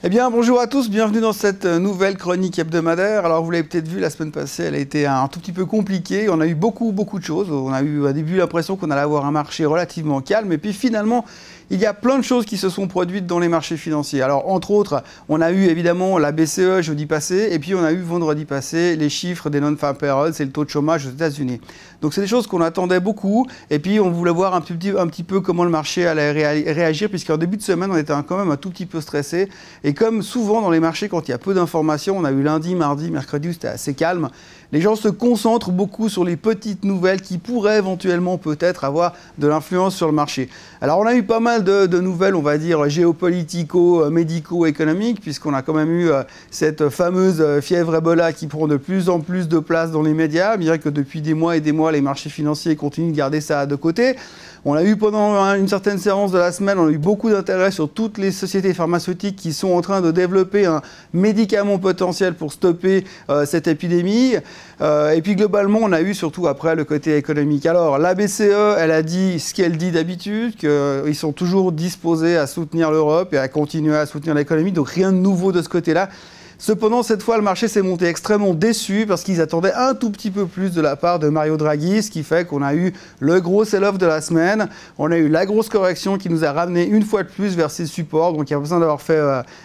Eh bien, bonjour à tous, bienvenue dans cette nouvelle chronique hebdomadaire. Alors, vous l'avez peut-être vu, la semaine passée, elle a été un tout petit peu compliquée. On a eu beaucoup de choses. On a eu au début l'impression qu'on allait avoir un marché relativement calme. Et puis finalement, il y a plein de choses qui se sont produites dans les marchés financiers. Alors, entre autres, on a eu évidemment la BCE jeudi passé. Et puis, on a eu vendredi passé les chiffres des non-farm payrolls, c'est le taux de chômage aux États-Unis. Donc, c'est des choses qu'on attendait beaucoup. Et puis, on voulait voir un petit peu comment le marché allait réagir, puisqu'en début de semaine, on était quand même un tout petit peu stressé. Et comme souvent dans les marchés, quand il y a peu d'informations, on a eu lundi, mardi, mercredi, c'était assez calme. Les gens se concentrent beaucoup sur les petites nouvelles qui pourraient éventuellement peut-être avoir de l'influence sur le marché. Alors on a eu pas mal de nouvelles, on va dire, géopolitico-médico-économiques, puisqu'on a quand même eu cette fameuse fièvre Ebola qui prend de plus en plus de place dans les médias, bien que depuis des mois et des mois, les marchés financiers continuent de garder ça de côté. On a eu pendant une certaine séance de la semaine, on a eu beaucoup d'intérêt sur toutes les sociétés pharmaceutiques qui sont en train de développer un médicament potentiel pour stopper cette épidémie. Et puis globalement, on a eu surtout après le côté économique. Alors la BCE, elle a dit ce qu'elle dit d'habitude, qu'ils sont toujours disposés à soutenir l'Europe et à continuer à soutenir l'économie, donc rien de nouveau de ce côté-là. Cependant, cette fois, le marché s'est monté extrêmement déçu parce qu'ils attendaient un tout petit peu plus de la part de Mario Draghi, ce qui fait qu'on a eu le gros sell-off de la semaine. On a eu la grosse correction qui nous a ramené une fois de plus vers ses supports. Donc, il y a besoin d'avoir fait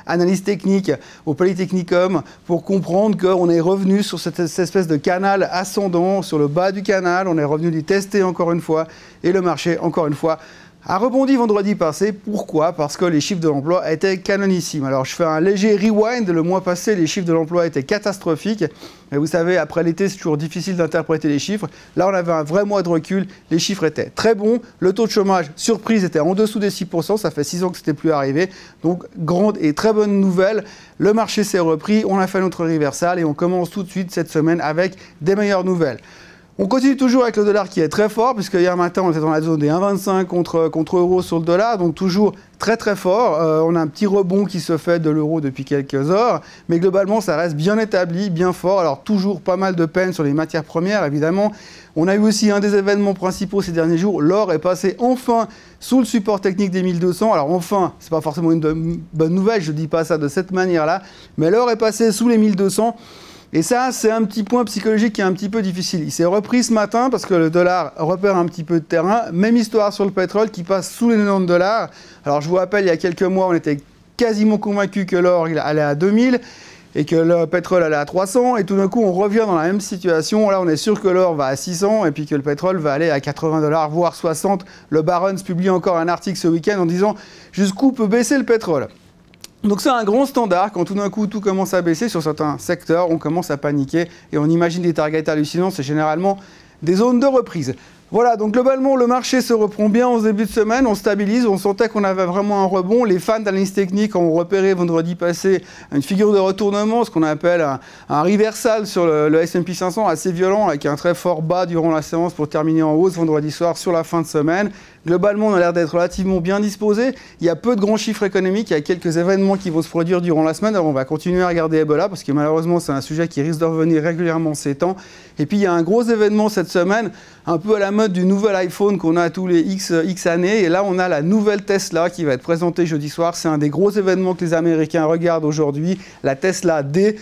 analyse technique au Polytechnicum pour comprendre qu'on est revenu sur cette espèce de canal ascendant sur le bas du canal. On est revenu l'y tester encore une fois et le marché, encore une fois, a rebondi vendredi passé. Pourquoi? Parce que les chiffres de l'emploi étaient canonissimes. Alors, je fais un léger rewind. Le mois passé, les chiffres de l'emploi étaient catastrophiques. Mais vous savez, après l'été, c'est toujours difficile d'interpréter les chiffres. Là, on avait un vrai mois de recul. Les chiffres étaient très bons. Le taux de chômage, surprise, était en dessous des 6%. Ça fait 6 ans que ce n'était plus arrivé. Donc, grande et très bonne nouvelle. Le marché s'est repris. On a fait notre reversal et on commence tout de suite cette semaine avec des meilleures nouvelles. On continue toujours avec le dollar qui est très fort, puisque hier matin, on était dans la zone des 1,25 contre euro sur le dollar, donc toujours très très fort. On a un petit rebond qui se fait de l'euro depuis quelques heures, mais globalement, ça reste bien établi, bien fort. Alors toujours pas mal de peine sur les matières premières, évidemment. On a eu aussi un des événements principaux ces derniers jours. L'or est passé enfin sous le support technique des 1200. Alors enfin, c'est pas forcément une bonne nouvelle, je ne dis pas ça de cette manière-là, mais l'or est passé sous les 1200. Et ça, c'est un petit point psychologique qui est un petit peu difficile. Il s'est repris ce matin parce que le dollar repère un petit peu de terrain. Même histoire sur le pétrole qui passe sous les 90 $. Alors, je vous rappelle, il y a quelques mois, on était quasiment convaincu que l'or allait à 2000 et que le pétrole allait à 300. Et tout d'un coup, on revient dans la même situation. Là, on est sûr que l'or va à 600 et puis que le pétrole va aller à 80 $, voire 60. Le Barron's publie encore un article ce week-end en disant jusqu'où peut baisser le pétrole. Donc c'est un grand standard, quand tout d'un coup tout commence à baisser sur certains secteurs, on commence à paniquer et on imagine des targets hallucinants, c'est généralement des zones de reprise. Voilà, donc globalement le marché se reprend bien en ce début de semaine, on stabilise, on sentait qu'on avait vraiment un rebond. Les fans d'analyse technique ont repéré vendredi passé une figure de retournement, ce qu'on appelle un reversal sur le S&P 500 assez violent avec un très fort bas durant la séance pour terminer en hausse vendredi soir sur la fin de semaine. Globalement, on a l'air d'être relativement bien disposé. Il y a peu de grands chiffres économiques, il y a quelques événements qui vont se produire durant la semaine. Alors on va continuer à regarder Ebola parce que malheureusement c'est un sujet qui risque de revenir régulièrement ces temps. Et puis il y a un gros événement cette semaine, un peu à la mode du nouvel iPhone qu'on a tous les X années. Et là on a la nouvelle Tesla qui va être présentée jeudi soir. C'est un des gros événements que les Américains regardent aujourd'hui, la Tesla D.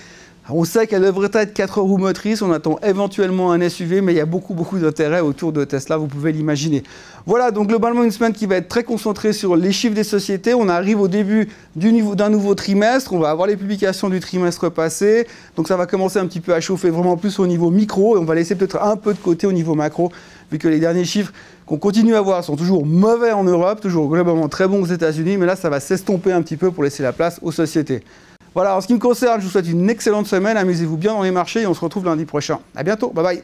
On sait qu'elle devrait être 4 roues motrices, on attend éventuellement un SUV, mais il y a beaucoup d'intérêt autour de Tesla, vous pouvez l'imaginer. Voilà, donc globalement une semaine qui va être très concentrée sur les chiffres des sociétés. On arrive au début d'un nouveau trimestre, on va avoir les publications du trimestre passé, donc ça va commencer un petit peu à chauffer vraiment plus au niveau micro, et on va laisser peut-être un peu de côté au niveau macro, vu que les derniers chiffres qu'on continue à voir sont toujours mauvais en Europe, toujours globalement très bons aux États-Unis, mais là ça va s'estomper un petit peu pour laisser la place aux sociétés. Voilà, en ce qui me concerne, je vous souhaite une excellente semaine, amusez-vous bien dans les marchés et on se retrouve lundi prochain. À bientôt, bye bye.